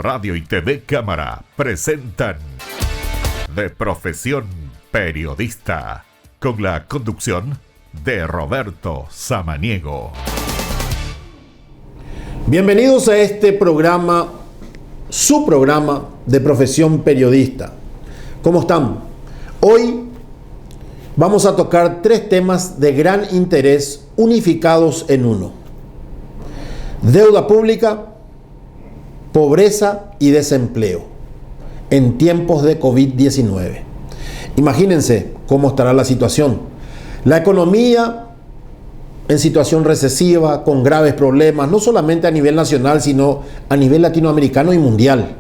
Radio y TV Cámara presentan De Profesión Periodista, con la conducción de Roberto Samaniego. Bienvenidos a este programa, su programa de Profesión Periodista. ¿Cómo están? Hoy vamos a tocar tres temas de gran interés unificados en uno: deuda pública, pobreza y desempleo en tiempos de COVID-19. Imagínense cómo estará la situación. La economía en situación recesiva, con graves problemas, no solamente a nivel nacional, sino a nivel latinoamericano y mundial.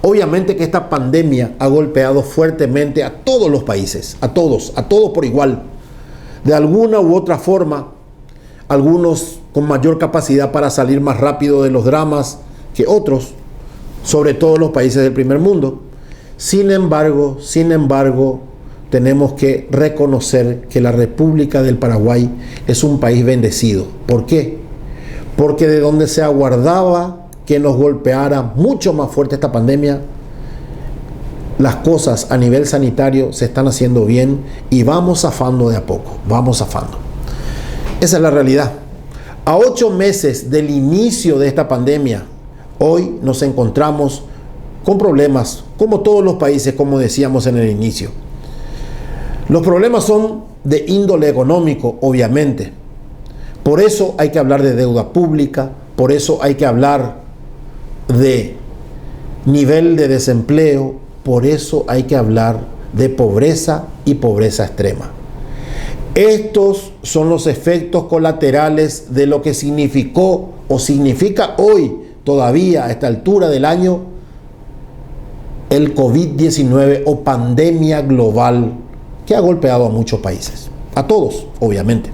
Obviamente que esta pandemia ha golpeado fuertemente a todos los países, a todos por igual. De alguna u otra forma, algunos con mayor capacidad para salir más rápido de los dramas que otros, sobre todo los países del primer mundo. Sin embargo, tenemos que reconocer que la República del Paraguay es un país bendecido. ¿Por qué? Porque de donde se aguardaba que nos golpeara mucho más fuerte esta pandemia, las cosas a nivel sanitario se están haciendo bien y vamos zafando de a poco, vamos zafando. Esa es la realidad. A 8 meses del inicio de esta pandemia, hoy nos encontramos con problemas, como todos los países, como decíamos en el inicio. Los problemas son de índole económico, obviamente. Por eso hay que hablar de deuda pública, por eso hay que hablar de nivel de desempleo, por eso hay que hablar de pobreza y pobreza extrema. Estos son los efectos colaterales de lo que significó o significa hoy, todavía a esta altura del año, el COVID-19 o pandemia global que ha golpeado a muchos países, a todos, obviamente.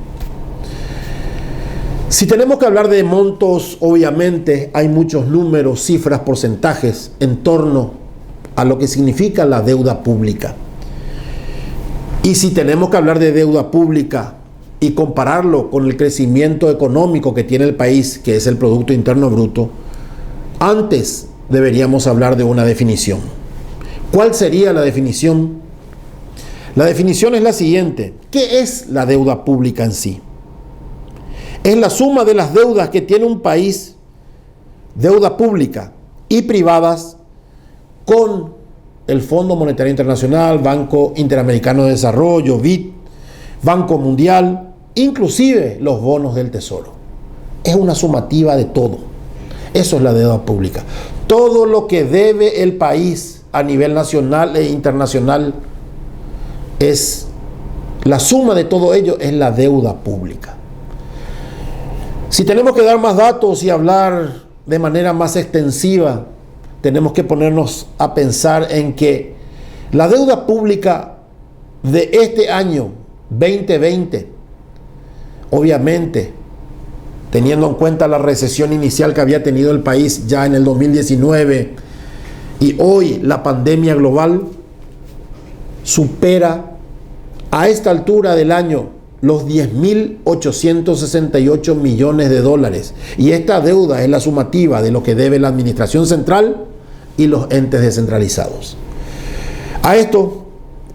Si tenemos que hablar de montos, obviamente hay muchos números, cifras, porcentajes en torno a lo que significa la deuda pública. Y si tenemos que hablar de deuda pública y compararlo con el crecimiento económico que tiene el país, que es el Producto Interno Bruto, antes deberíamos hablar de una definición. ¿Cuál sería la definición? La definición es la siguiente: ¿qué es la deuda pública en sí? Es la suma de las deudas que tiene un país, deuda pública y privadas, con el Fondo Monetario Internacional, Banco Interamericano de Desarrollo, BID, Banco Mundial, inclusive los bonos del Tesoro. Es una sumativa de todo. Eso es la deuda pública. Todo lo que debe el país a nivel nacional e internacional, es la suma de todo ello, es la deuda pública. Si tenemos que dar más datos y hablar de manera más extensiva, tenemos que ponernos a pensar en que la deuda pública de este año 2020, obviamente teniendo en cuenta la recesión inicial que había tenido el país ya en el 2019 y hoy la pandemia global, supera a esta altura del año los 10.868 millones de dólares. Y esta deuda es la sumativa de lo que debe la administración central y los entes descentralizados. A esto,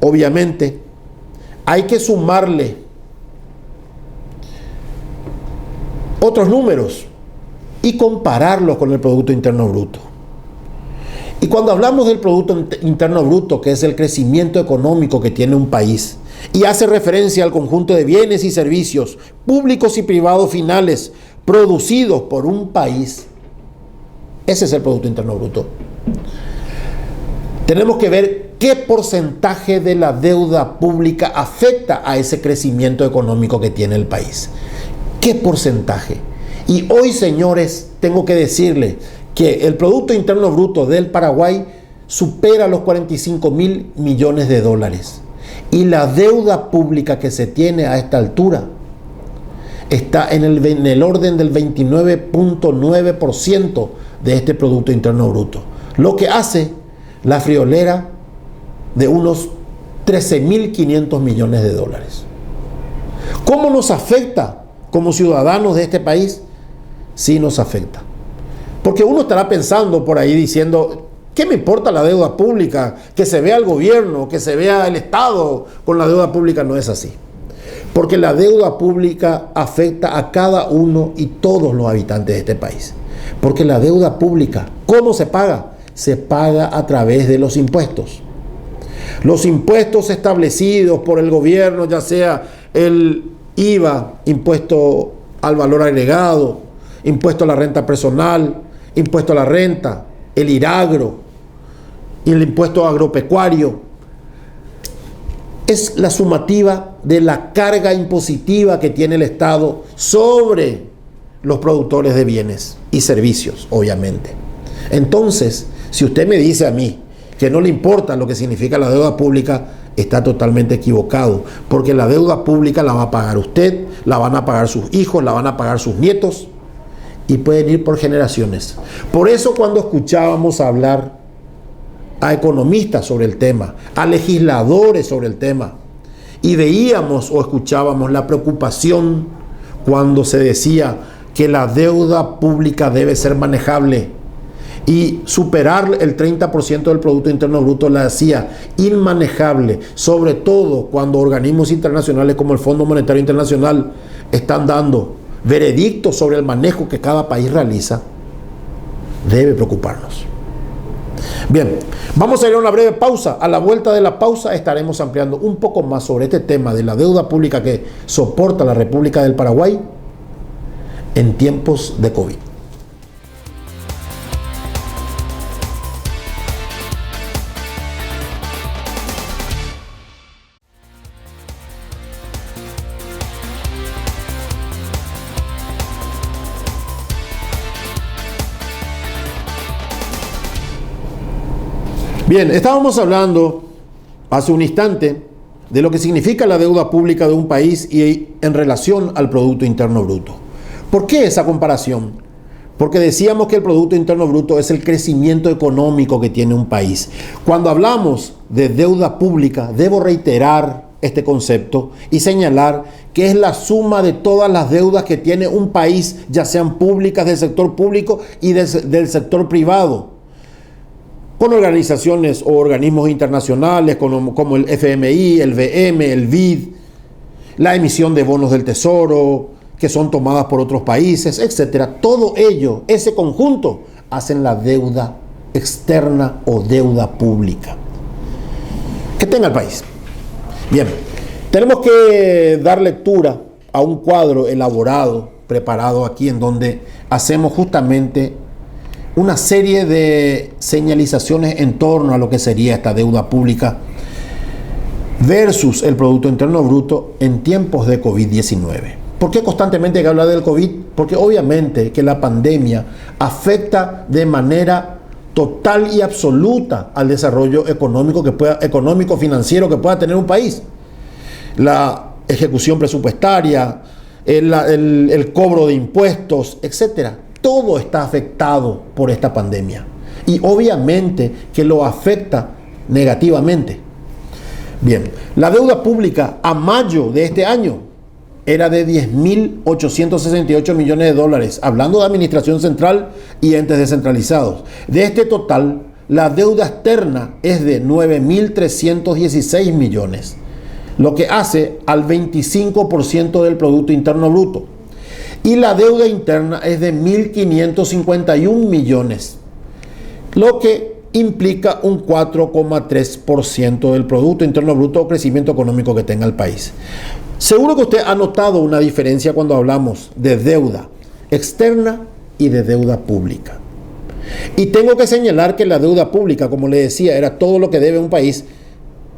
obviamente, hay que sumarle otros números y compararlos con el Producto Interno Bruto. Y cuando hablamos del Producto Interno Bruto, que es el crecimiento económico que tiene un país, y hace referencia al conjunto de bienes y servicios públicos y privados finales producidos por un país, ese es el Producto Interno Bruto. Tenemos que ver qué porcentaje de la deuda pública afecta a ese crecimiento económico que tiene el país. ¿Qué porcentaje? Y hoy, señores, tengo que decirles que el Producto Interno Bruto del Paraguay supera los 45.000 millones de dólares. Y la deuda pública que se tiene a esta altura está en el orden del 29.9% de este Producto Interno Bruto. Lo que hace la friolera de unos 13.500 millones de dólares. ¿Cómo nos afecta como ciudadanos de este país? Sí nos afecta. Porque uno estará pensando por ahí diciendo, ¿qué me importa la deuda pública? Que se vea el gobierno, que se vea el Estado con la deuda pública. No es así. Porque la deuda pública afecta a cada uno y todos los habitantes de este país. Porque la deuda pública, ¿cómo se paga? Se paga a través de los impuestos. Los impuestos establecidos por el gobierno, ya sea el IVA, impuesto al valor agregado, impuesto a la renta personal, impuesto a la renta, el IRAGRO y el impuesto agropecuario, es la sumativa de la carga impositiva que tiene el Estado sobre los productores de bienes y servicios, obviamente. Entonces, si usted me dice a mí que no le importa lo que significa la deuda pública, está totalmente equivocado, porque la deuda pública la va a pagar usted, la van a pagar sus hijos, la van a pagar sus nietos, y pueden ir por generaciones. Por eso cuando escuchábamos hablar a economistas sobre el tema, a legisladores sobre el tema, y veíamos o escuchábamos la preocupación cuando se decía que la deuda pública debe ser manejable y superar el 30% del Producto Interno Bruto la hacía inmanejable, sobre todo cuando organismos internacionales como el Fondo Monetario Internacional están dando veredictos sobre el manejo que cada país realiza, debe preocuparnos. Bien, vamos a ir a una breve pausa. A la vuelta de la pausa estaremos ampliando un poco más sobre este tema de la deuda pública que soporta la República del Paraguay en tiempos de COVID. Bien, estábamos hablando hace un instante de lo que significa la deuda pública de un país y en relación al Producto Interno Bruto. ¿Por qué esa comparación? Porque decíamos que el Producto Interno Bruto es el crecimiento económico que tiene un país. Cuando hablamos de deuda pública, debo reiterar este concepto y señalar que es la suma de todas las deudas que tiene un país, ya sean públicas del sector público y del sector privado, con organizaciones o organismos internacionales como el FMI, el VM, el BID, la emisión de bonos del Tesoro que son tomadas por otros países, etcétera. Todo ello, ese conjunto, hacen la deuda externa o deuda pública que tenga el país. Bien, tenemos que dar lectura a un cuadro elaborado, preparado aquí, en donde hacemos justamente una serie de señalizaciones en torno a lo que sería esta deuda pública versus el Producto Interno Bruto en tiempos de COVID-19. ¿Por qué constantemente hay que hablar del COVID? Porque obviamente que la pandemia afecta de manera total y absoluta al desarrollo económico, financiero que pueda tener un país. La ejecución presupuestaria, el cobro de impuestos, etcétera. Todo está afectado por esta pandemia y obviamente que lo afecta negativamente. Bien, la deuda pública a mayo de este año era de 10.868 millones de dólares, hablando de administración central y entes descentralizados. De este total, la deuda externa es de 9.316 millones, lo que hace al 25% del Producto Interno Bruto. Y la deuda interna es de 1.551 millones, lo que implica un 4,3% del Producto Interno Bruto o crecimiento económico que tenga el país. Seguro que usted ha notado una diferencia cuando hablamos de deuda externa y de deuda pública. Y tengo que señalar que la deuda pública, como le decía, era todo lo que debe un país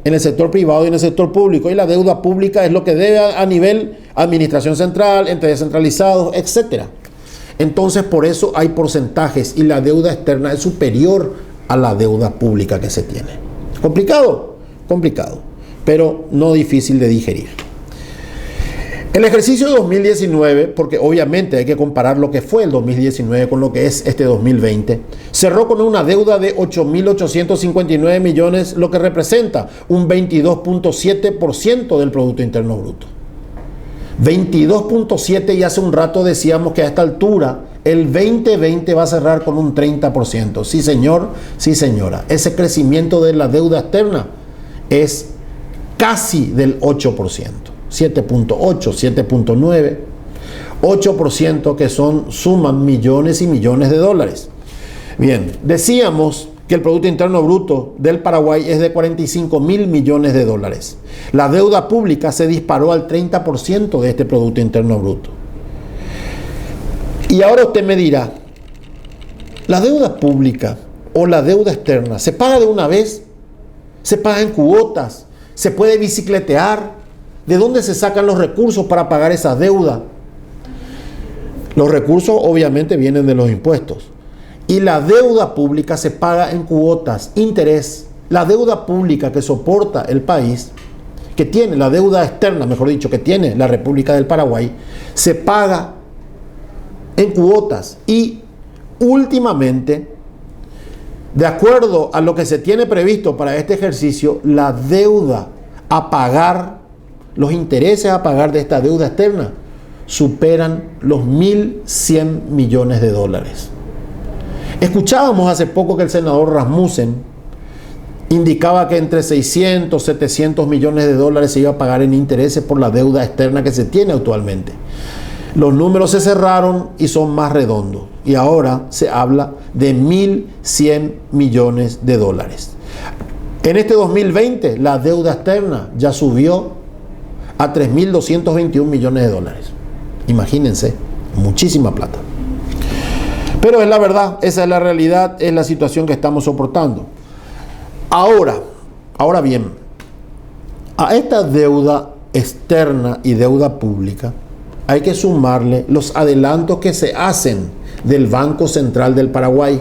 en el sector privado y en el sector público, y la deuda pública es lo que debe a nivel administración central, entes descentralizados, etc. Entonces, por eso hay porcentajes y la deuda externa es superior a la deuda pública que se tiene. ¿Complicado? Complicado, pero no difícil de digerir. El ejercicio de 2019, porque obviamente hay que comparar lo que fue el 2019 con lo que es este 2020, cerró con una deuda de 8.859 millones, lo que representa un 22.7% del Producto Interno Bruto. 22.7, y hace un rato decíamos que a esta altura el 2020 va a cerrar con un 30%. Sí, señor, sí, señora. Ese crecimiento de la deuda externa es casi del 8%. 7.8, 7.9, 8% que suman millones y millones de dólares. Bien, decíamos que el Producto Interno Bruto del Paraguay es de 45.000 millones de dólares. La deuda pública se disparó al 30% de este Producto Interno Bruto. Y ahora usted me dirá, ¿la deuda pública o la deuda externa se paga de una vez? ¿Se paga en cuotas? ¿Se puede bicicletear? ¿De dónde se sacan los recursos para pagar esa deuda? Los recursos obviamente vienen de los impuestos. Y la deuda pública se paga en cuotas, interés. La deuda pública que soporta el país, que tiene la deuda externa, mejor dicho, que tiene la República del Paraguay, se paga en cuotas. Y últimamente, de acuerdo a lo que se tiene previsto para este ejercicio, la deuda a pagar, los intereses a pagar de esta deuda externa superan los 1.100 millones de dólares. Escuchábamos hace poco que el senador Rasmussen indicaba que entre 600 y 700 millones de dólares se iba a pagar en intereses por la deuda externa que se tiene actualmente. Los números se cerraron y son más redondos. Y ahora se habla de 1.100 millones de dólares. En este 2020 la deuda externa ya subió a 3.221 millones de dólares. Imagínense, muchísima plata. Pero es la verdad, esa es la realidad, es la situación que estamos soportando. Ahora bien, a esta deuda externa y deuda pública hay que sumarle los adelantos que se hacen del Banco Central del Paraguay.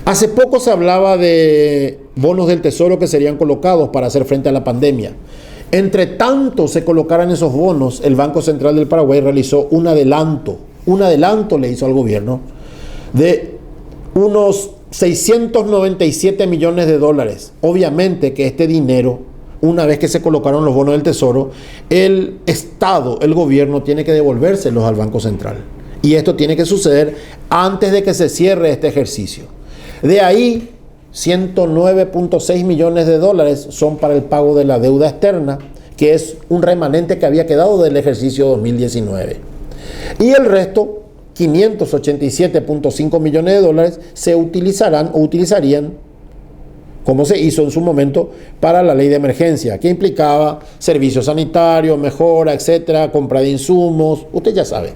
Hace poco se hablaba de bonos del Tesoro que serían colocados para hacer frente a la pandemia. Entre tanto se colocaran esos bonos, el Banco Central del Paraguay realizó un adelanto le hizo al gobierno de unos 697 millones de dólares. Obviamente que este dinero, una vez que se colocaron los bonos del Tesoro, el Estado, el gobierno tiene que devolvérselos al Banco Central. Y esto tiene que suceder antes de que se cierre este ejercicio. De ahí, 109.6 millones de dólares son para el pago de la deuda externa, que es un remanente que había quedado del ejercicio 2019. Y el resto, 587.5 millones de dólares, se utilizarían, como se hizo en su momento, para la ley de emergencia, que implicaba servicios sanitarios, mejora, etcétera, compra de insumos. Usted ya sabe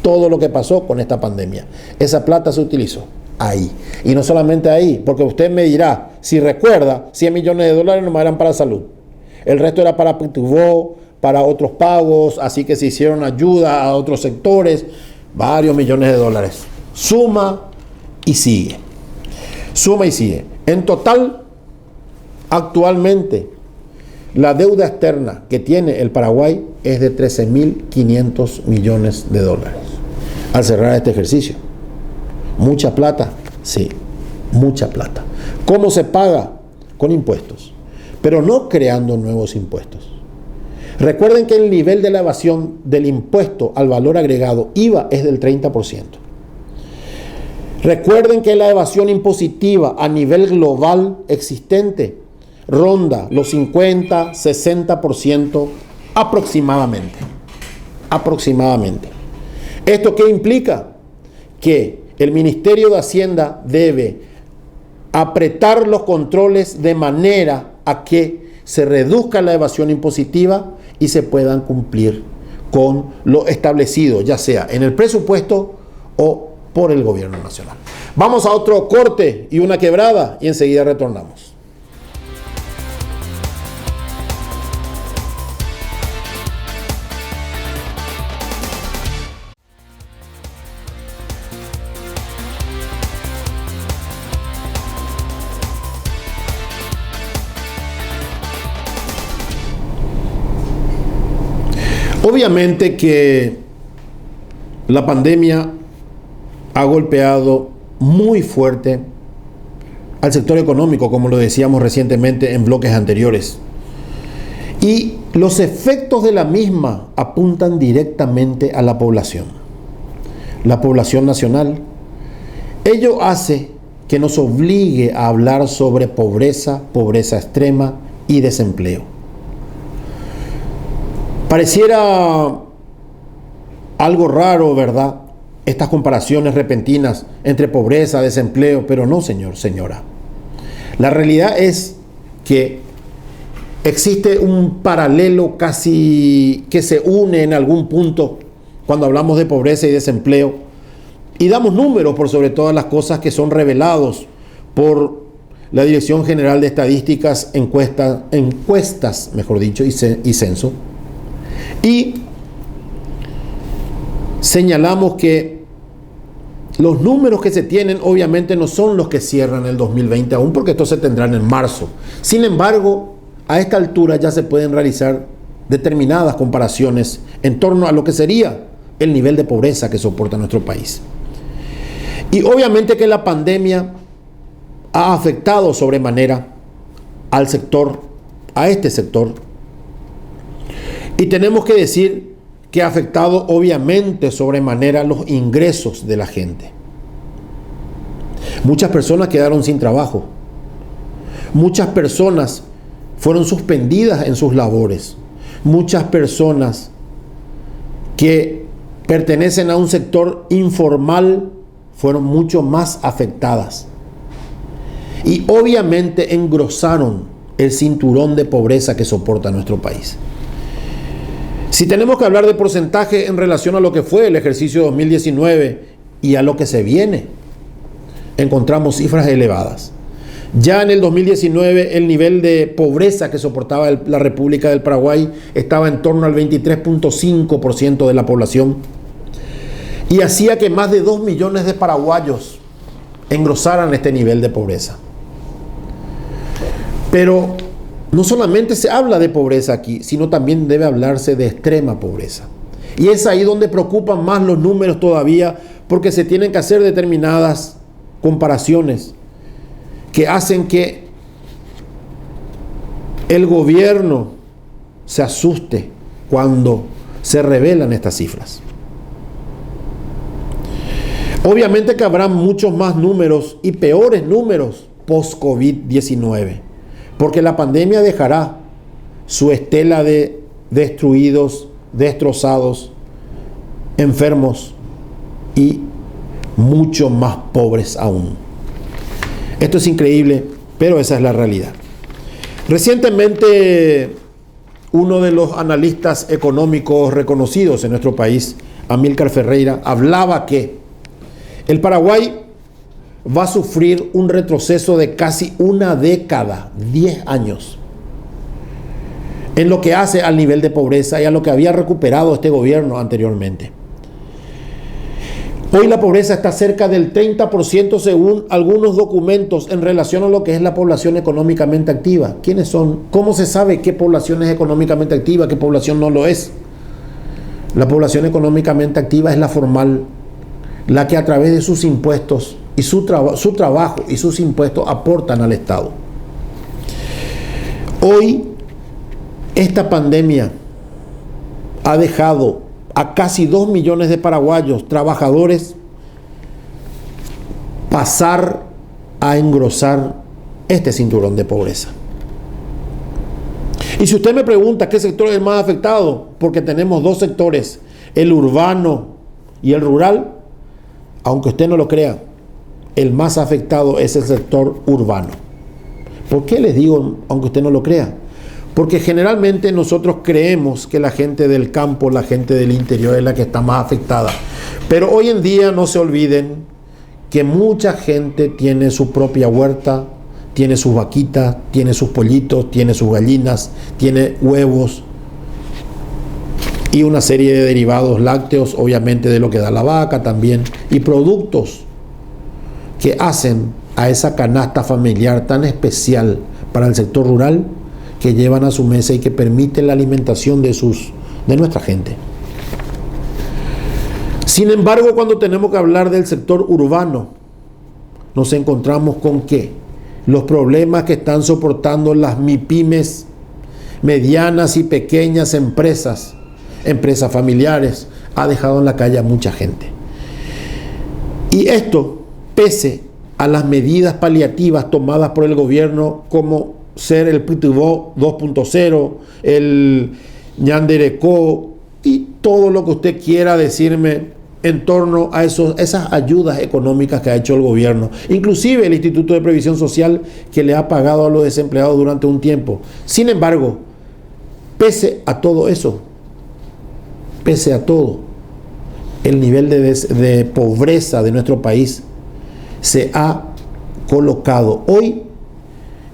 todo lo que pasó con esta pandemia. Esa plata se utilizó ahí. Y no solamente ahí, porque usted me dirá, si recuerda, 100 millones de dólares nomás eran para salud. El resto era para Pitubó, para otros pagos, así que se hicieron ayuda a otros sectores, varios millones de dólares. Suma y sigue. Suma y sigue. En total, actualmente, la deuda externa que tiene el Paraguay es de 13.500 millones de dólares al cerrar este ejercicio. ¿Mucha plata? Sí, mucha plata. ¿Cómo se paga? Con impuestos, pero no creando nuevos impuestos. Recuerden que el nivel de la evasión del impuesto al valor agregado IVA es del 30%. Recuerden que la evasión impositiva a nivel global existente ronda los 50-60% aproximadamente. ¿Esto qué implica? Que el Ministerio de Hacienda debe apretar los controles de manera a que se reduzca la evasión impositiva y se puedan cumplir con lo establecido, ya sea en el presupuesto o por el gobierno nacional. Vamos a otro corte y una quebrada y enseguida retornamos. Obviamente que la pandemia ha golpeado muy fuerte al sector económico, como lo decíamos recientemente en bloques anteriores. Y los efectos de la misma apuntan directamente a la población. la población nacional, ello hace que nos obligue a hablar sobre pobreza, pobreza extrema y desempleo. Pareciera algo raro, ¿verdad?, estas comparaciones repentinas entre pobreza, desempleo, pero no, señor, señora. La realidad es que existe un paralelo casi que se une en algún punto cuando hablamos de pobreza y desempleo, y damos números por sobre todas las cosas que son revelados por la Dirección General de Estadísticas, encuestas, mejor dicho, y censo. Y señalamos que los números que se tienen obviamente no son los que cierran el 2020 aún, porque estos se tendrán en marzo. Sin embargo, a esta altura ya se pueden realizar determinadas comparaciones en torno a lo que sería el nivel de pobreza que soporta nuestro país. Y obviamente que la pandemia ha afectado sobremanera al sector, a este sector. Y tenemos que decir que ha afectado obviamente sobremanera los ingresos de la gente. Muchas personas quedaron sin trabajo. Muchas personas fueron suspendidas en sus labores. Muchas personas que pertenecen a un sector informal fueron mucho más afectadas. Y obviamente engrosaron el cinturón de pobreza que soporta nuestro país. Si tenemos que hablar de porcentaje en relación a lo que fue el ejercicio 2019 y a lo que se viene, encontramos cifras elevadas. Ya en el 2019 el nivel de pobreza que soportaba la República del Paraguay estaba en torno al 23.5% de la población y hacía que más de 2 millones de paraguayos engrosaran este nivel de pobreza. Pero no solamente se habla de pobreza aquí, sino también debe hablarse de extrema pobreza. Y es ahí donde preocupan más los números todavía, porque se tienen que hacer determinadas comparaciones que hacen que el gobierno se asuste cuando se revelan estas cifras. Obviamente que habrá muchos más números y peores números post-COVID-19. Porque la pandemia dejará su estela de destruidos, destrozados, enfermos y mucho más pobres aún. Esto es increíble, pero esa es la realidad. Recientemente, uno de los analistas económicos reconocidos en nuestro país, Amílcar Ferreira, hablaba que el Paraguay va a sufrir un retroceso de casi una década, 10 años, en lo que hace al nivel de pobreza y a lo que había recuperado este gobierno anteriormente. Hoy la pobreza está cerca del 30% según algunos documentos en relación a lo que es la población económicamente activa. ¿Quiénes son? ¿Cómo se sabe qué población es económicamente activa, qué población no lo es? La población económicamente activa es la formal, la que a través de sus impuestos y su trabajo y sus impuestos aportan al Estado. Hoy, esta pandemia ha dejado a casi 2 millones de paraguayos trabajadores pasar a engrosar este cinturón de pobreza. Y si usted me pregunta qué sector es el más afectado, porque tenemos dos sectores, el urbano y el rural, aunque usted no lo crea, el más afectado es el sector urbano. ¿Por qué les digo, aunque usted no lo crea? Porque generalmente nosotros creemos que la gente del campo, la gente del interior es la que está más afectada. Pero hoy en día no se olviden que mucha gente tiene su propia huerta, tiene sus vaquitas, tiene sus pollitos, tiene sus gallinas, tiene huevos y una serie de derivados lácteos, obviamente de lo que da la vaca también, y productos que hacen a esa canasta familiar tan especial para el sector rural, que llevan a su mesa y que permiten la alimentación de nuestra gente. Sin embargo, cuando tenemos que hablar del sector urbano, nos encontramos con que los problemas que están soportando las MIPYMES, medianas y pequeñas empresas familiares, ha dejado en la calle a mucha gente. Y esto pese a las medidas paliativas tomadas por el gobierno, como ser el Pitubó 2.0, el Ñanderecó y todo lo que usted quiera decirme en torno a esas ayudas económicas que ha hecho el gobierno, inclusive el Instituto de Previsión Social, que le ha pagado a los desempleados durante un tiempo. Sin embargo, pese a todo eso, pese a todo, el nivel de pobreza de nuestro país se ha colocado hoy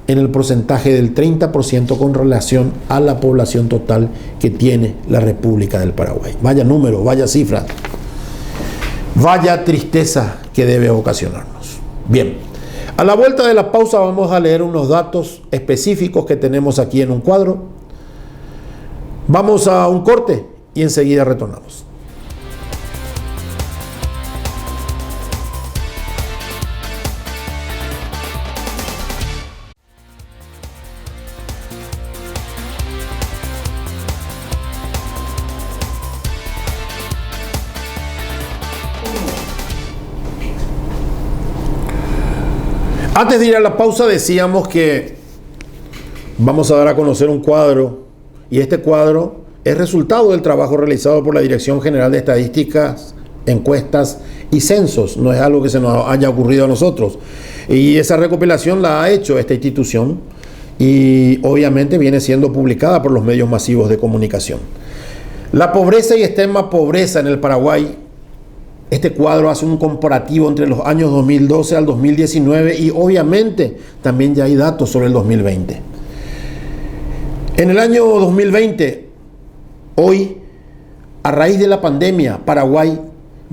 en el porcentaje del 30% con relación a la población total que tiene la República del Paraguay. Vaya número, vaya cifra, vaya tristeza que debe ocasionarnos. Bien, a la vuelta de la pausa vamos a leer unos datos específicos que tenemos aquí en un cuadro. Vamos a un corte y enseguida retornamos. Antes de ir a la pausa decíamos que vamos a dar a conocer un cuadro, y este cuadro es resultado del trabajo realizado por la Dirección General de Estadísticas, Encuestas y Censos. No es algo que se nos haya ocurrido a nosotros, y esa recopilación la ha hecho esta institución y obviamente viene siendo publicada por los medios masivos de comunicación. La pobreza y extrema pobreza en el Paraguay. Este cuadro hace un comparativo entre los años 2012 al 2019 y obviamente también ya hay datos sobre el 2020. En el año 2020, hoy, a raíz de la pandemia, Paraguay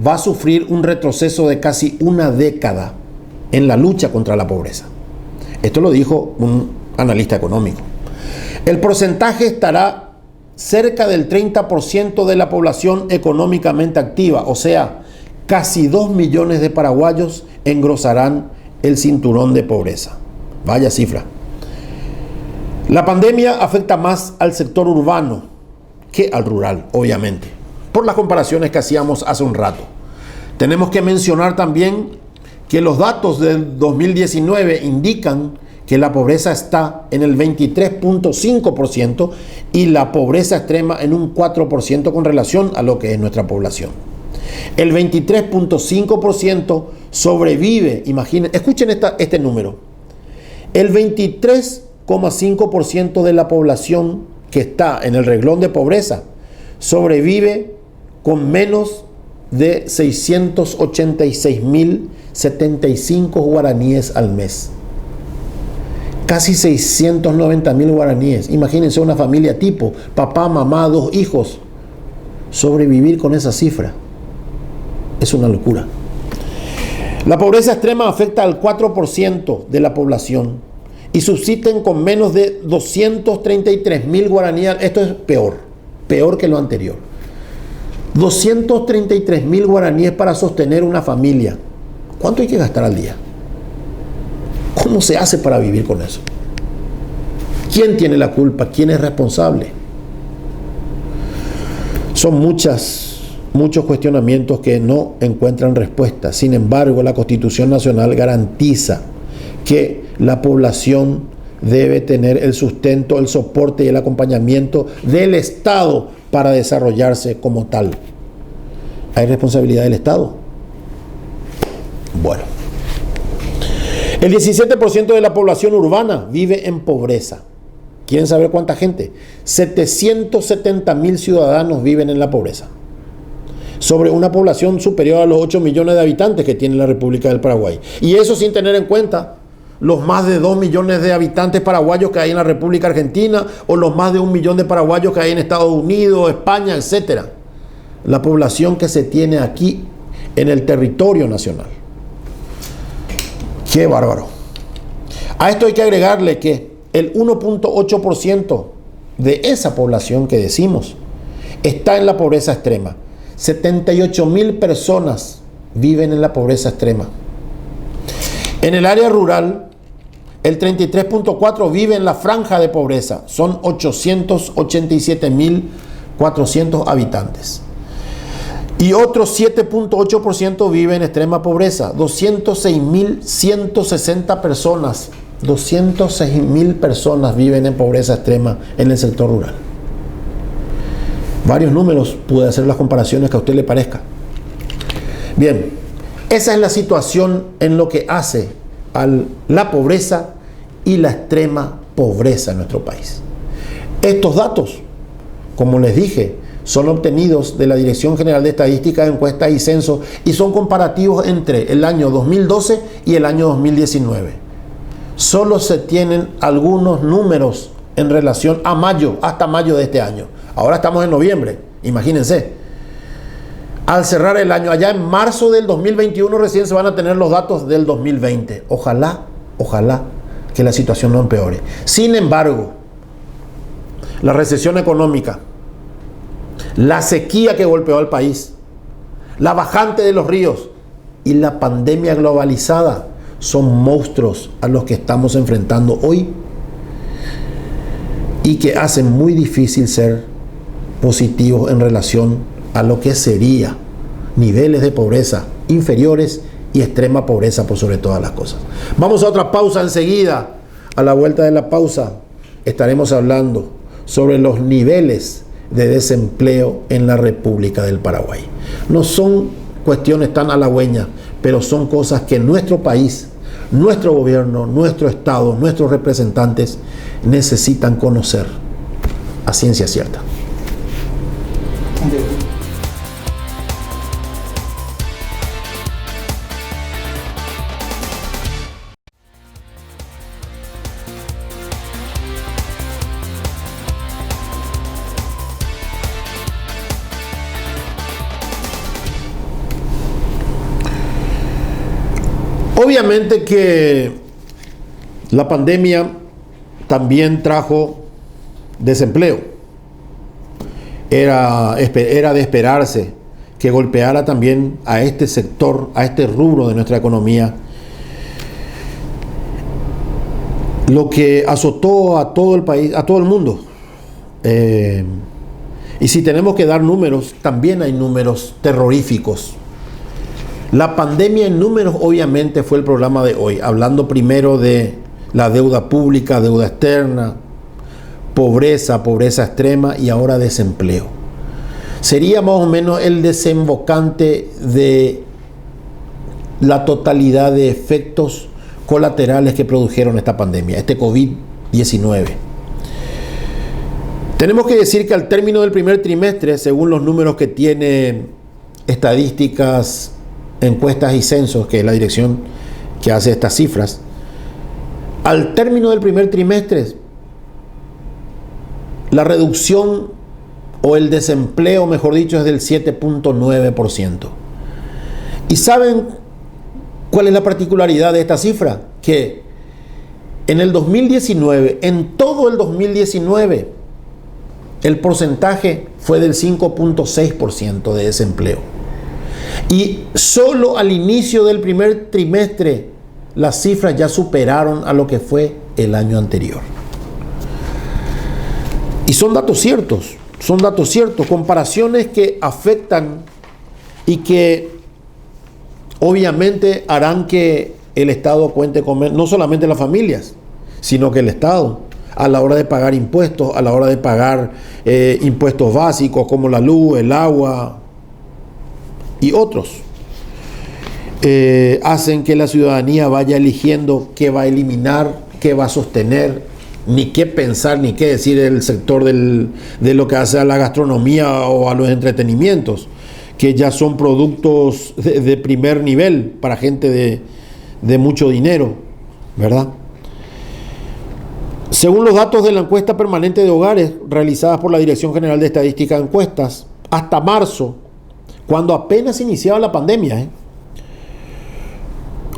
va a sufrir un retroceso de casi una década en la lucha contra la pobreza. Esto lo dijo un analista económico. El porcentaje estará cerca del 30% de la población económicamente activa, o sea, casi 2 millones de paraguayos engrosarán el cinturón de pobreza. Vaya cifra. La pandemia afecta más al sector urbano que al rural, obviamente, por las comparaciones que hacíamos hace un rato. Tenemos que mencionar también que los datos del 2019 indican que la pobreza está en el 23.5% y la pobreza extrema en un 4% con relación a lo que es nuestra población. El 23.5% sobrevive, imaginen, escuchen este número. El 23,5% de la población que está en el renglón de pobreza sobrevive con menos de 686.075 guaraníes al mes. Casi 690.000 guaraníes. Imagínense una familia tipo, papá, mamá, 2 hijos. Sobrevivir con esa cifra es una locura. La pobreza extrema afecta al 4% de la población y subsisten con menos de 233.000 guaraníes. Esto es peor que lo anterior. 233.000 guaraníes para sostener una familia. ¿Cuánto hay que gastar al día? ¿Cómo se hace para vivir con eso? ¿Quién tiene la culpa? ¿Quién es responsable? Son muchos cuestionamientos que no encuentran respuesta. Sin embargo, la Constitución Nacional garantiza que la población debe tener el sustento, el soporte y el acompañamiento del Estado para desarrollarse como tal. ¿Hay responsabilidad del Estado? Bueno. El 17% de la población urbana vive en pobreza. ¿Quieren saber cuánta gente? 770.000 ciudadanos viven en la pobreza, sobre una población superior a los 8 millones de habitantes que tiene la República del Paraguay. Y eso sin tener en cuenta los más de 2 millones de habitantes paraguayos que hay en la República Argentina o los más de 1 millón de paraguayos que hay en Estados Unidos, España, etc. La población que se tiene aquí en el territorio nacional. ¡Qué bárbaro! A esto hay que agregarle que el 1.8% de esa población que decimos está en la pobreza extrema. 78.000 personas viven en la pobreza extrema. En el área rural, el 33.4% vive en la franja de pobreza. Son 887.400 habitantes. Y otro 7.8% vive en extrema pobreza. 206.160 personas. 206.000 personas viven en pobreza extrema en el sector rural. Varios números, pude hacer las comparaciones que a usted le parezca. Bien, esa es la situación en lo que hace a la pobreza y la extrema pobreza en nuestro país. Estos datos, como les dije, son obtenidos de la Dirección General de Estadística, Encuestas y Censos y son comparativos entre el año 2012 y el año 2019. Solo se tienen algunos números en relación a mayo, hasta mayo de este año. Ahora estamos en noviembre, imagínense. Al cerrar el año, allá en marzo del 2021 recién se van a tener los datos del 2020. Ojalá que la situación no empeore. Sin embargo, la recesión económica, la sequía que golpeó al país, la bajante de los ríos y la pandemia globalizada son monstruos a los que estamos enfrentando hoy y que hacen muy difícil ser positivos en relación a lo que sería niveles de pobreza inferiores y extrema pobreza por sobre todas las cosas. Vamos a otra pausa enseguida. A la vuelta de la pausa estaremos hablando sobre los niveles de desempleo en la República del Paraguay. No son cuestiones tan halagüeñas, pero son cosas que nuestro país, nuestro gobierno, nuestro Estado, nuestros representantes necesitan conocer a ciencia cierta. Obviamente que la pandemia también trajo desempleo. Era de esperarse que golpeara también a este sector, a este rubro de nuestra economía, lo que azotó a todo el país, a todo el mundo. Y si tenemos que dar números, también hay números terroríficos. La pandemia en números obviamente fue el programa de hoy, hablando primero de la deuda pública, deuda externa, pobreza extrema y ahora desempleo. Sería más o menos el desembocante de la totalidad de efectos colaterales que produjeron esta pandemia, este COVID-19. Tenemos que decir que al término del primer trimestre, según los números que tiene Estadísticas, Encuestas y Censos, que es la dirección que hace estas cifras, al término del primer trimestre, la reducción o el desempleo, mejor dicho, es del 7.9%. ¿Y saben cuál es la particularidad de esta cifra? Que en el 2019, en todo el 2019, el porcentaje fue del 5.6% de desempleo. Y solo al inicio del primer trimestre las cifras ya superaron a lo que fue el año anterior. Y son datos ciertos, comparaciones que afectan y que obviamente harán que el Estado cuente con, no solamente las familias, sino que el Estado, a la hora de pagar impuestos, a la hora de pagar impuestos básicos como la luz, el agua y otros, hacen que la ciudadanía vaya eligiendo qué va a eliminar, qué va a sostener, ni qué pensar, ni qué decir del sector de lo que hace a la gastronomía o a los entretenimientos, que ya son productos de primer nivel para gente de mucho dinero, ¿verdad? Según los datos de la encuesta permanente de hogares realizadas por la Dirección General de Estadística de Encuestas, hasta marzo, cuando apenas iniciaba la pandemia,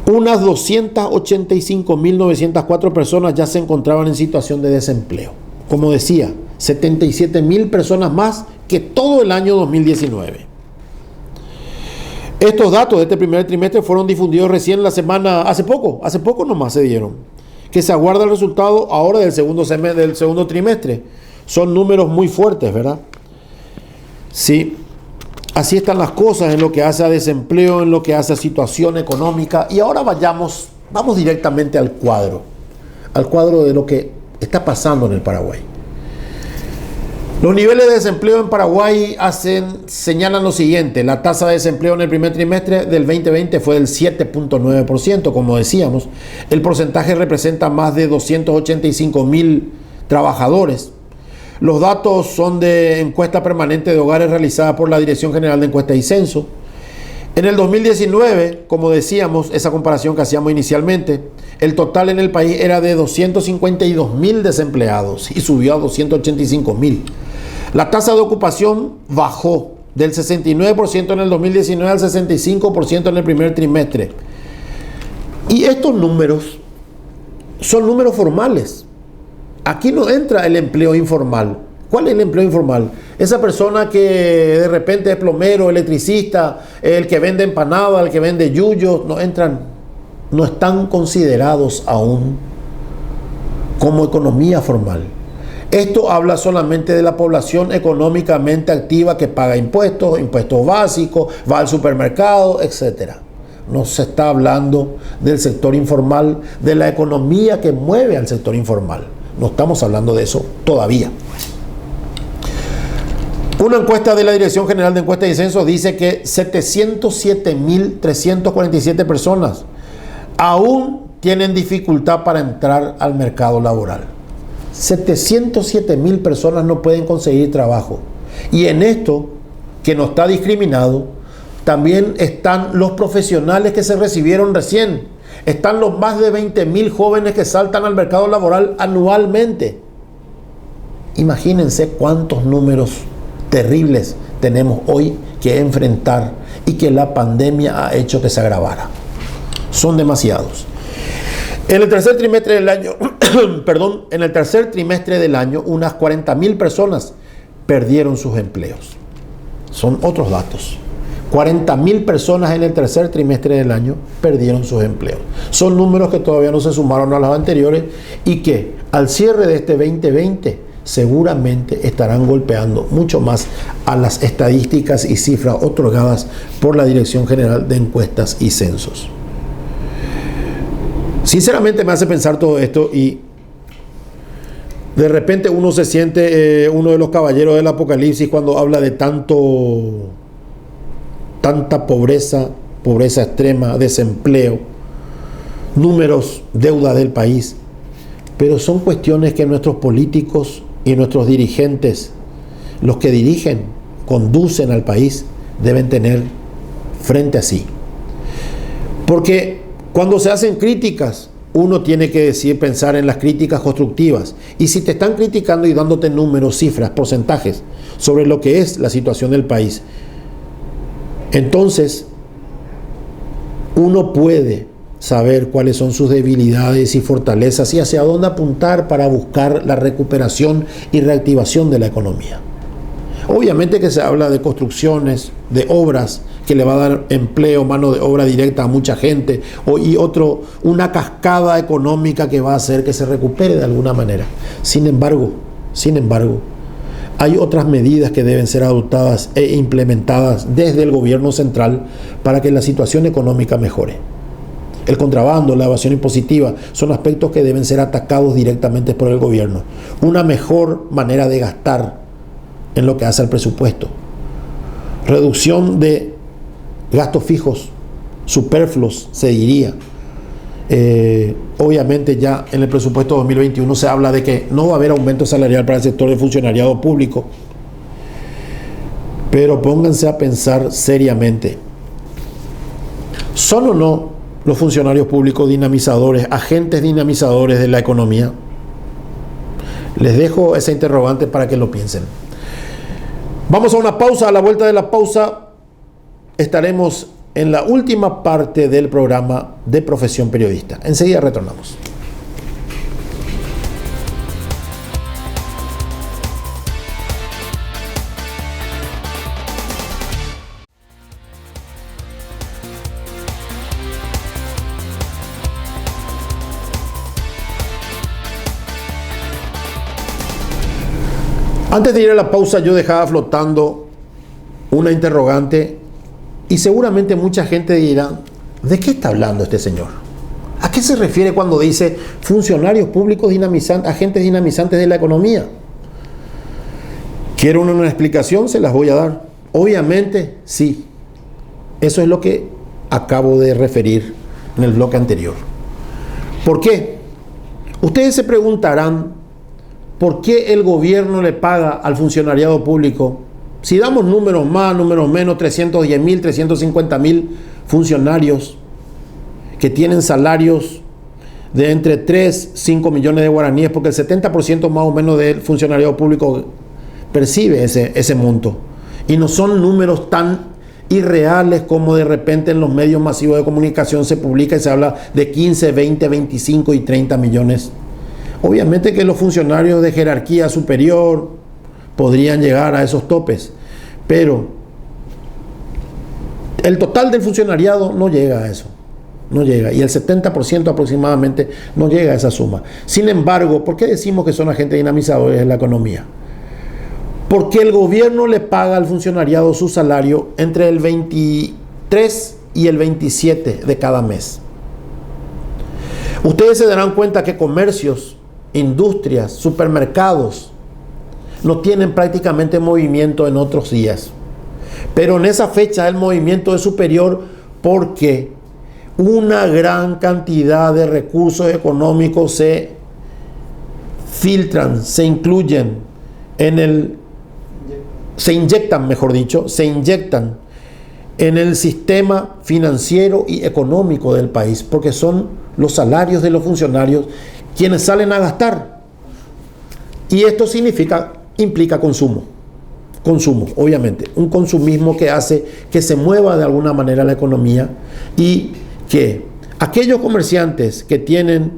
unas 285.904 personas ya se encontraban en situación de desempleo. Como decía, 77.000 personas más que todo el año 2019. Estos datos de este primer trimestre fueron difundidos recién la semana, hace poco nomás se dieron, que se aguarda el resultado ahora del segundo trimestre. Son números muy fuertes, ¿verdad? Sí. Así están las cosas en lo que hace a desempleo, en lo que hace a situación económica. Y ahora vamos directamente al cuadro de lo que está pasando en el Paraguay. Los niveles de desempleo en Paraguay señalan lo siguiente. La tasa de desempleo en el primer trimestre del 2020 fue del 7.9%, como decíamos. El porcentaje representa más de 285.000 trabajadores. Los datos son de encuesta permanente de hogares realizada por la Dirección General de Encuestas y Censo. En el 2019, como decíamos, esa comparación que hacíamos inicialmente, el total en el país era de 252.000 desempleados y subió a 285.000. La tasa de ocupación bajó del 69% en el 2019 al 65% en el primer trimestre. Y estos números son números formales. Aquí no entra el empleo informal. ¿Cuál es el empleo informal? Esa persona que de repente es plomero, electricista, el que vende empanadas, el que vende yuyos, no están considerados aún como economía formal. Esto habla solamente de la población económicamente activa que paga impuestos básicos, va al supermercado, etc. No se está hablando del sector informal, de la economía que mueve al sector informal. No estamos hablando de eso todavía. Una encuesta de la Dirección General de Encuestas y Censos dice que 707.347 personas aún tienen dificultad para entrar al mercado laboral. 707.000 personas no pueden conseguir trabajo. Y en esto, que no está discriminado, también están los profesionales que se recibieron recién. Están los más de 20.000 jóvenes que saltan al mercado laboral anualmente. Imagínense cuántos números terribles tenemos hoy que enfrentar y que la pandemia ha hecho que se agravara. Son demasiados. En el tercer trimestre del año, unas 40.000 personas perdieron sus empleos. Son otros datos. 40.000 personas en el tercer trimestre del año perdieron sus empleos. Son números que todavía no se sumaron a los anteriores y que al cierre de este 2020 seguramente estarán golpeando mucho más a las estadísticas y cifras otorgadas por la Dirección General de Encuestas y Censos. Sinceramente me hace pensar todo esto y de repente uno se siente uno de los caballeros del Apocalipsis cuando habla de tanta pobreza extrema, desempleo, números, deuda del país. Pero son cuestiones que nuestros políticos y nuestros dirigentes, los que dirigen, conducen al país, deben tener frente a sí. Porque cuando se hacen críticas, uno tiene que pensar en las críticas constructivas. Y si te están criticando y dándote números, cifras, porcentajes sobre lo que es la situación del país, entonces uno puede saber cuáles son sus debilidades y fortalezas y hacia dónde apuntar para buscar la recuperación y reactivación de la economía. Obviamente que se habla de construcciones, de obras que le va a dar empleo, mano de obra directa a mucha gente, una cascada económica que va a hacer que se recupere de alguna manera. Sin embargo, hay otras medidas que deben ser adoptadas e implementadas desde el gobierno central para que la situación económica mejore. El contrabando, la evasión impositiva son aspectos que deben ser atacados directamente por el gobierno. Una mejor manera de gastar en lo que hace al presupuesto. Reducción de gastos fijos, superfluos, se diría. Obviamente ya en el presupuesto 2021 se habla de que no va a haber aumento salarial para el sector del funcionariado público. Pero pónganse a pensar seriamente. ¿Son o no los funcionarios públicos dinamizadores, agentes dinamizadores de la economía? Les dejo esa interrogante para que lo piensen. Vamos a una pausa. A la vuelta de la pausa estaremos en la última parte del programa de Profesión Periodista. Enseguida retornamos. Antes de ir a la pausa, yo dejaba flotando una interrogante y seguramente mucha gente dirá, ¿de qué está hablando este señor? ¿A qué se refiere cuando dice funcionarios públicos dinamizantes, agentes dinamizantes de la economía? ¿Quiero una explicación? Se las voy a dar. Obviamente, sí. Eso es lo que acabo de referir en el bloque anterior. ¿Por qué? Ustedes se preguntarán, ¿por qué el gobierno le paga al funcionariado público? Si damos números más, números menos, 310.000, 350.000 funcionarios que tienen salarios de entre 3, 5 millones de guaraníes, porque el 70% más o menos del funcionariado público percibe ese monto. Y no son números tan irreales como de repente en los medios masivos de comunicación se publica y se habla de 15, 20, 25 y 30 millones. Obviamente que los funcionarios de jerarquía superior podrían llegar a esos topes, pero el total del funcionariado no llega a eso. No llega, y el 70% aproximadamente no llega a esa suma. Sin embargo, ¿por qué decimos que son agentes dinamizadores de la economía? Porque el gobierno le paga al funcionariado su salario entre el 23 y el 27 de cada mes. Ustedes se darán cuenta que comercios, industrias, supermercados no tienen prácticamente movimiento en otros días. Pero en esa fecha el movimiento es superior porque una gran cantidad de recursos económicos se filtran, se incluyen se inyectan en el sistema financiero y económico del país, porque son los salarios de los funcionarios quienes salen a gastar. Y esto implica consumo, obviamente, un consumismo que hace que se mueva de alguna manera la economía y que aquellos comerciantes que tienen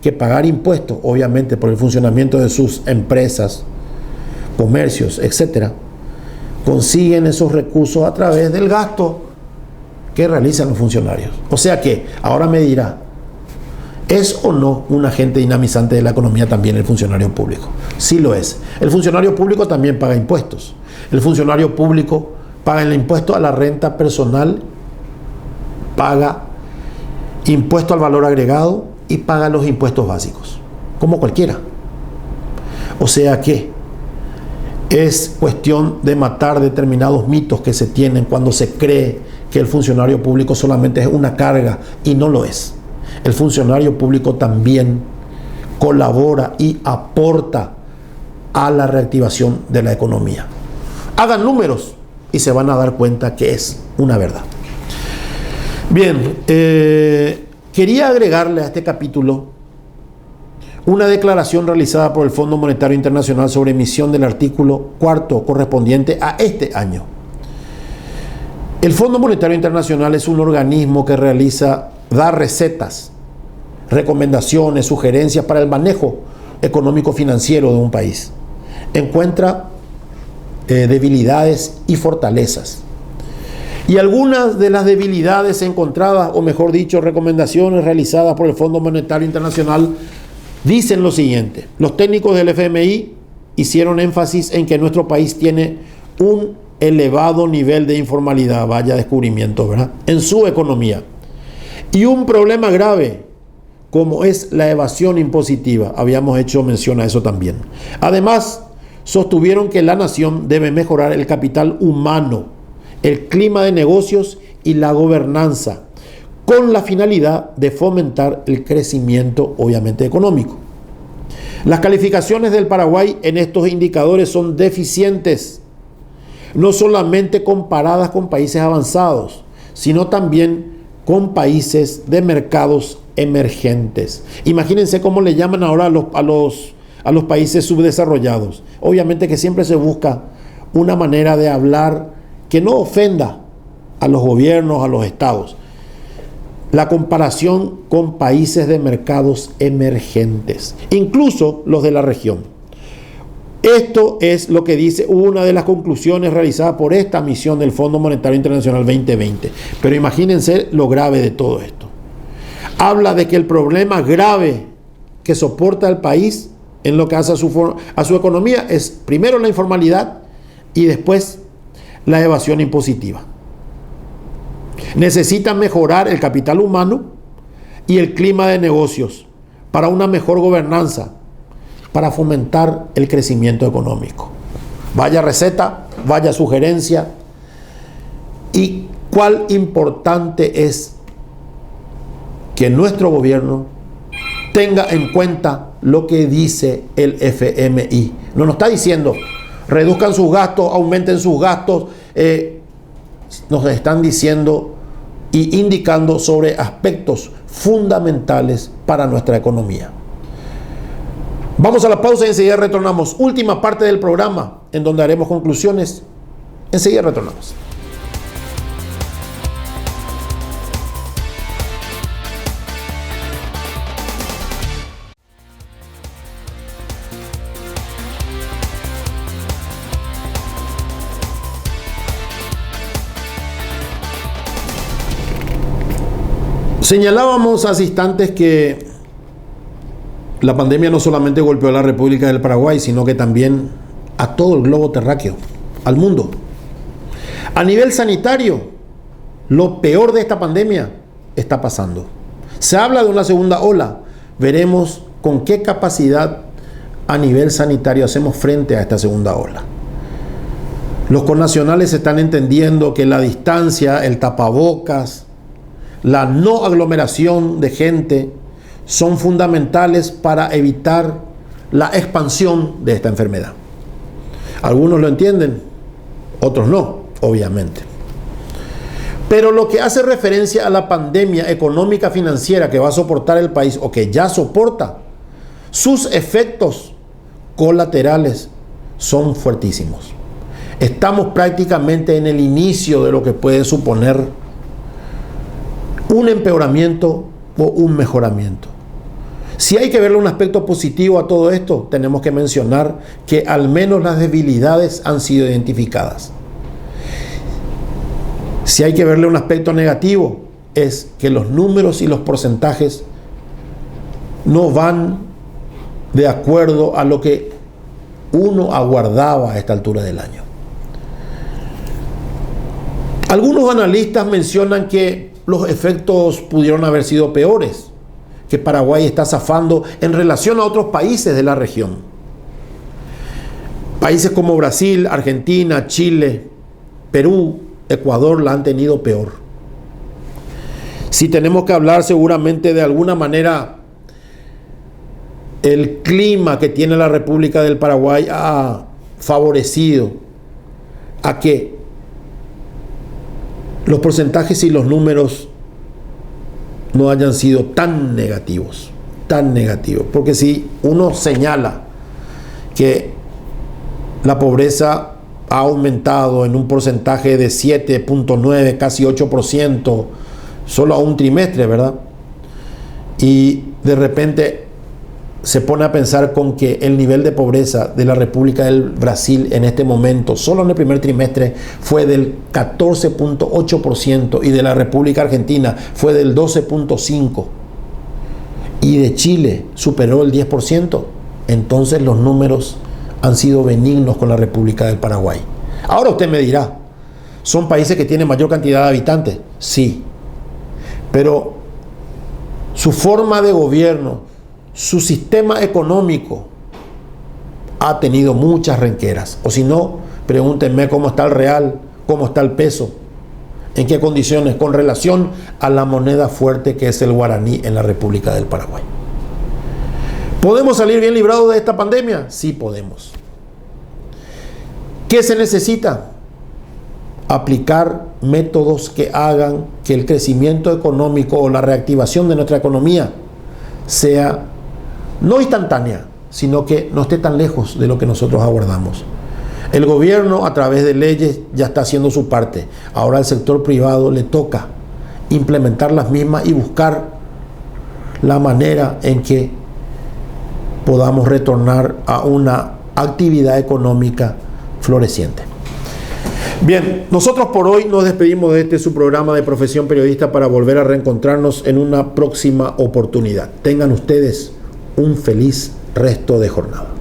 que pagar impuestos, obviamente, por el funcionamiento de sus empresas, comercios, etcétera, consiguen esos recursos a través del gasto que realizan los funcionarios. O sea que, ahora me dirá, ¿es o no un agente dinamizante de la economía también el funcionario público? Sí lo es. El funcionario público también paga impuestos. El funcionario público paga el impuesto a la renta personal, paga impuesto al valor agregado y paga los impuestos básicos, como cualquiera. O sea que es cuestión de matar determinados mitos que se tienen cuando se cree que el funcionario público solamente es una carga, y no lo es. El funcionario público también colabora y aporta a la reactivación de la economía. Hagan números y se van a dar cuenta que es una verdad. Bien, quería agregarle a este capítulo una declaración realizada por el Fondo Monetario Internacional sobre emisión del artículo 4 correspondiente a este año. El Fondo Monetario Internacional es un organismo que da recetas, recomendaciones, sugerencias para el manejo económico-financiero de un país. Encuentra debilidades y fortalezas. Y algunas de las debilidades encontradas, o mejor dicho, recomendaciones realizadas por el Fondo Monetario Internacional, dicen lo siguiente. Los técnicos del FMI hicieron énfasis en que nuestro país tiene un elevado nivel de informalidad, vaya descubrimiento, ¿verdad?, en su economía. Y un problema grave, como es la evasión impositiva. Habíamos hecho mención a eso también. Además, sostuvieron que la nación debe mejorar el capital humano, el clima de negocios y la gobernanza, con la finalidad de fomentar el crecimiento, obviamente, económico. Las calificaciones del Paraguay en estos indicadores son deficientes, no solamente comparadas con países avanzados, sino también con países de mercados emergentes. Imagínense cómo le llaman ahora a los países subdesarrollados. Obviamente que siempre se busca una manera de hablar que no ofenda a los gobiernos, a los estados. La comparación con países de mercados emergentes, incluso los de la región. Esto es lo que dice una de las conclusiones realizadas por esta misión del Fondo Monetario Internacional 2020. Pero imagínense lo grave de todo esto. Habla de que el problema grave que soporta el país en lo que hace a su economía es primero la informalidad y después la evasión impositiva. Necesita mejorar el capital humano y el clima de negocios para una mejor gobernanza, para fomentar el crecimiento económico. Vaya receta, vaya sugerencia. Y cuál importante es que nuestro gobierno tenga en cuenta lo que dice el FMI. No nos está diciendo reduzcan sus gastos, aumenten sus gastos. Nos están diciendo y indicando sobre aspectos fundamentales para nuestra economía. Vamos a la pausa y enseguida retornamos. Última parte del programa en donde haremos conclusiones. Enseguida retornamos. Señalábamos hace instantes que la pandemia no solamente golpeó a la República del Paraguay, sino que también a todo el globo terráqueo, al mundo. A nivel sanitario, lo peor de esta pandemia está pasando. Se habla de una segunda ola. Veremos con qué capacidad a nivel sanitario hacemos frente a esta segunda ola. Los connacionales están entendiendo que la distancia, el tapabocas, la no aglomeración de gente son fundamentales para evitar la expansión de esta enfermedad. Algunos lo entienden, otros no, obviamente. Pero lo que hace referencia a la pandemia económica financiera que va a soportar el país o que ya soporta, sus efectos colaterales son fuertísimos. Estamos prácticamente en el inicio de lo que puede suponer un empeoramiento o un mejoramiento. Si hay que verle un aspecto positivo a todo esto, tenemos que mencionar que al menos las debilidades han sido identificadas. Si hay que verle un aspecto negativo, es que los números y los porcentajes no van de acuerdo a lo que uno aguardaba a esta altura del año. Algunos analistas mencionan que los efectos pudieron haber sido peores, que Paraguay está zafando en relación a otros países de la región. Países como Brasil, Argentina, Chile, Perú, Ecuador la han tenido peor. Si tenemos que hablar seguramente de alguna manera, el clima que tiene la República del Paraguay ha favorecido a que los porcentajes y los números no hayan sido tan negativos, porque si uno señala que la pobreza ha aumentado en un porcentaje de 7.9, casi 8%, solo a un trimestre, ¿verdad? Y de repente se pone a pensar con que el nivel de pobreza de la República del Brasil en este momento, solo en el primer trimestre, fue del 14.8% y de la República Argentina fue del 12.5% y de Chile superó el 10%. Entonces los números han sido benignos con la República del Paraguay. Ahora usted me dirá, ¿son países que tienen mayor cantidad de habitantes? Sí, pero su forma de gobierno, su sistema económico ha tenido muchas renqueras. O si no, pregúntenme cómo está el real, cómo está el peso, en qué condiciones con relación a la moneda fuerte que es el guaraní en la República del Paraguay. ¿Podemos salir bien librados de esta pandemia? Sí podemos. ¿Qué se necesita? Aplicar métodos que hagan que el crecimiento económico o la reactivación de nuestra economía sea no instantánea, sino que no esté tan lejos de lo que nosotros aguardamos. El gobierno a través de leyes ya está haciendo su parte. Ahora al sector privado le toca implementar las mismas y buscar la manera en que podamos retornar a una actividad económica floreciente. Bien, nosotros por hoy nos despedimos de su programa de Profesión Periodista para volver a reencontrarnos en una próxima oportunidad. Tengan ustedes un feliz resto de jornada.